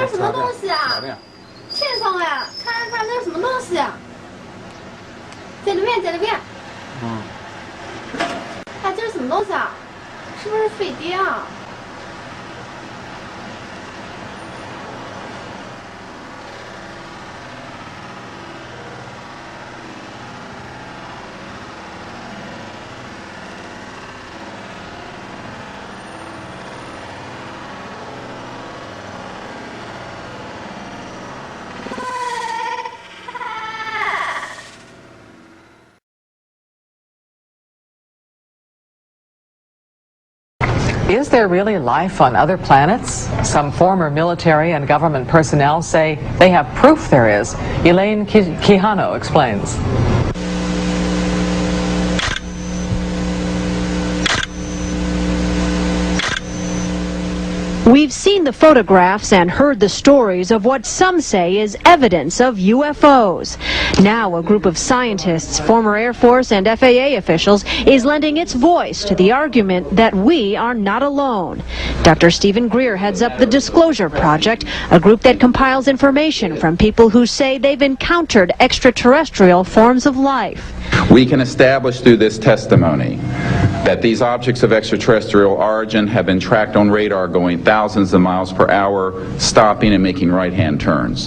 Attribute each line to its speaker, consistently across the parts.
Speaker 1: 这是什么东西啊？欠上呀！看看看，那是什么东西啊？在里面，在里面。哎，这是什么东西啊？是不是水滴啊？Is
Speaker 2: there really life on other planets? Some former military and government personnel say they have proof there is. Elaine Quijano explains.
Speaker 3: We've seen the photographs and heard the stories of what some say is evidence of UFOs. Now a group of scientists, former Air Force and FAA officials is lending its voice to the argument that we are not alone. Dr. Stephen Greer heads up the Disclosure Project, a group that compiles information from people who say they've encountered extraterrestrial forms of life.
Speaker 4: We can establish through this testimony that these objects of extraterrestrial origin have been tracked on radar going thousands of miles per hour, stopping and making right-hand turns.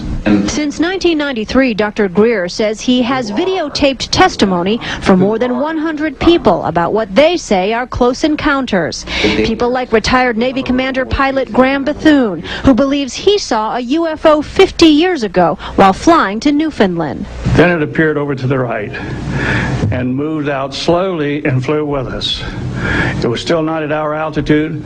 Speaker 3: Since 1993, Dr. Greer says he has videotaped testimony from more than 100 people about what they say are close encounters. People like retired Navy Commander pilot Graham Bethune, who believes he saw a UFO 50 years ago while flying to Newfoundland.
Speaker 5: Then it appeared over to the right and moved out slowly and flew with us. It was still not at our altitude,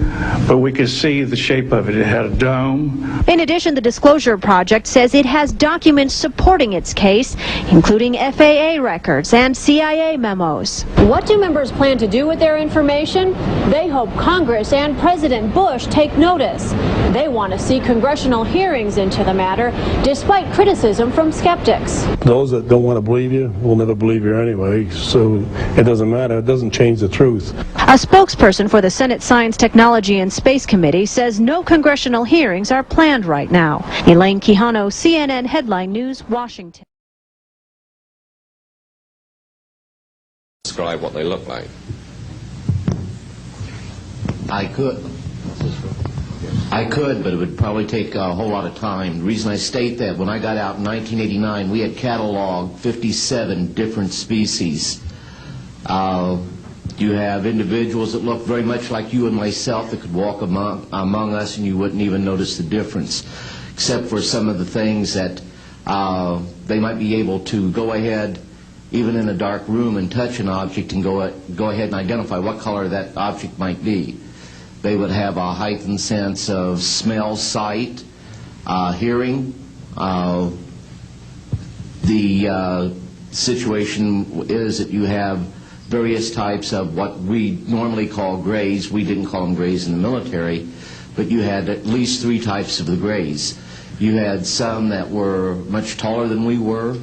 Speaker 5: but we could see the shape of it. It had a dome.
Speaker 3: In addition, the Disclosure Project says it has documents supporting its case, including FAA records and CIA memos. What do members plan to do with their information? They hope Congress and President Bush take notice. They want to see congressional hearings into the matter, despite criticism from skeptics.
Speaker 6: Those that don't want to believe you will never believe you anyway, so it doesn't matter. It doesn't change the truth.
Speaker 3: A spokesperson for the Senate Science, Technology and Space Committee says no congressional hearings are planned right now. Elaine Quijano, CNN Headline News, Washington.
Speaker 7: Describe what they look like.
Speaker 8: I could, but it would probably take a whole lot of time. The reason I state that, when I got out in 1989, we had cataloged 57 different species. You have individuals that look very much like you and myself that could walk among us and you wouldn't even notice the difference, except for some of the things that they might be able to go ahead, even in a dark room, and touch an object and go ahead and identify what color that object might be. They would have a heightened sense of smell, sight, hearing. The situation is that you have various types of what we normally call grays. We didn't call them grays in the military, but you had at least 3 types of the grays. You had some that were much taller than we were.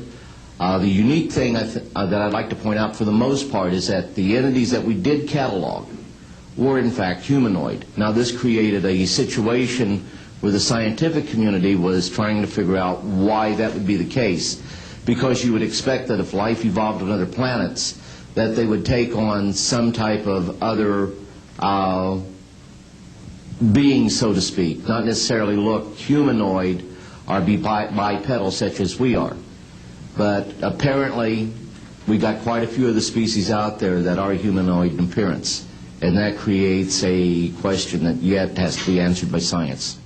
Speaker 8: The unique thing that I'd like to point out for the most part is that the entities that we did catalog were in fact humanoid. Now this created a situation where the scientific community was trying to figure out why that would be the case, because you would expect that if life evolved on other planets, that they would take on some type of other being, so to speak, not necessarily look humanoid or be bipedal such as we are. But apparently we got quite a few of the species out there that are humanoid in appearance, and that creates a question that yet has to be answered by science.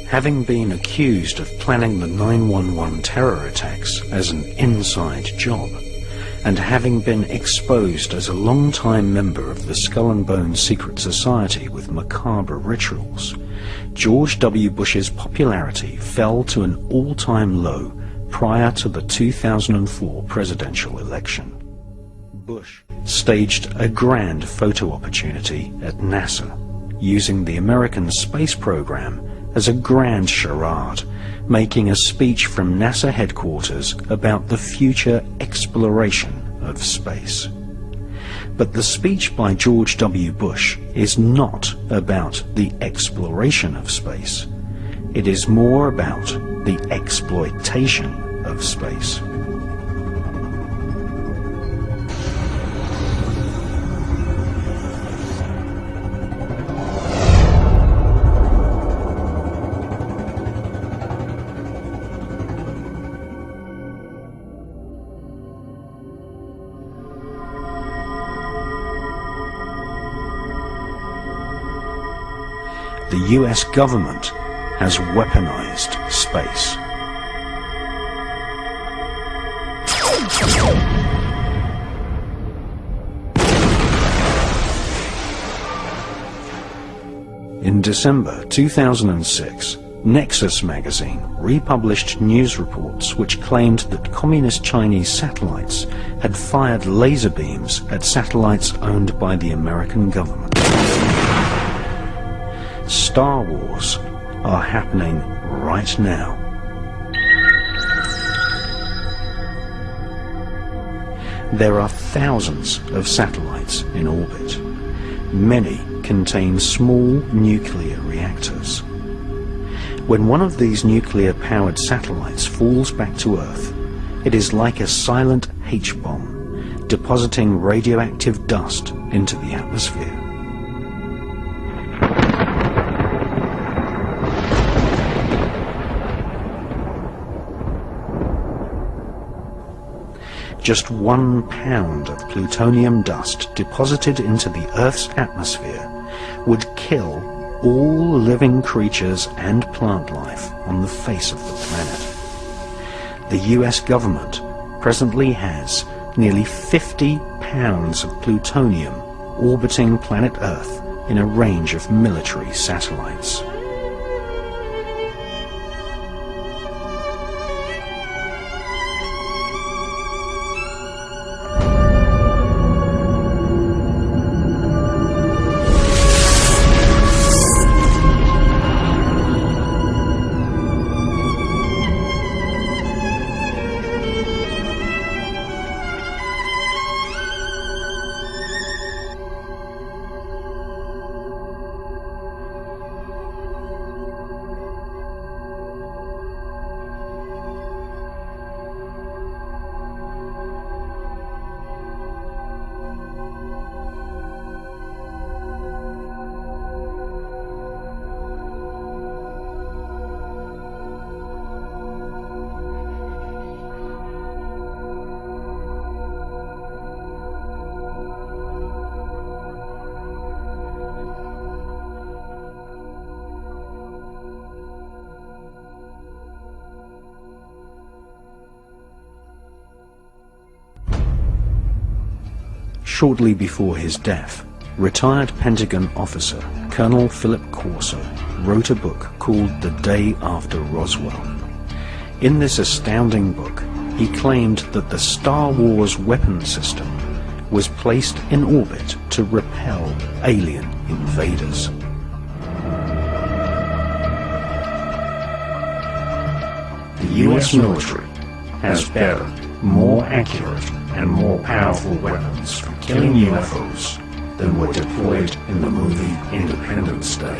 Speaker 9: Having been accused of planning the 9/11 terror attacks as an inside job, and having been exposed as a long-time member of the Skull and Bones secret society with macabre rituals, George W. Bush's popularity fell to an all-time low prior to the 2004 presidential election. Bush staged a grand photo opportunity at NASA, using the American space program as a grand charade, making a speech from NASA headquarters about the future exploration of space. But the speech by George W. Bush is not about the exploration of space. It is more about the exploitation of space. The US government has weaponized space. In December 2006, Nexus magazine republished news reports which claimed that communist Chinese satellites had fired laser beams at satellites owned by the American government. Star Wars are happening right now. There are thousands of satellites in orbit. Many contain small nuclear reactors. When one of these nuclear-powered satellites falls back to Earth, it is like a silent H-bomb, depositing radioactive dust into the atmosphere. Just 1 pound of plutonium dust deposited into the Earth's atmosphere would kill all living creatures and plant life on the face of the planet. The US government presently has nearly 50 pounds of plutonium orbiting planet Earth in a range of military satellites. Shortly before his death, retired Pentagon officer Colonel Philip Corso wrote a book called The Day After Roswell. In this astounding book, he claimed that the Star Wars weapon system was placed in orbit to repel alien invaders. The US military has better, more accurate, and more powerful weapons for killing UFOs than were deployed in the movie Independence Day.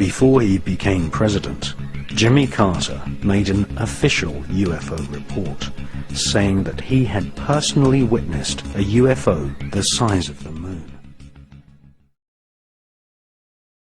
Speaker 9: before he became president, Jimmy Carter made an official UFO report saying that he had personally witnessed a UFO the size of the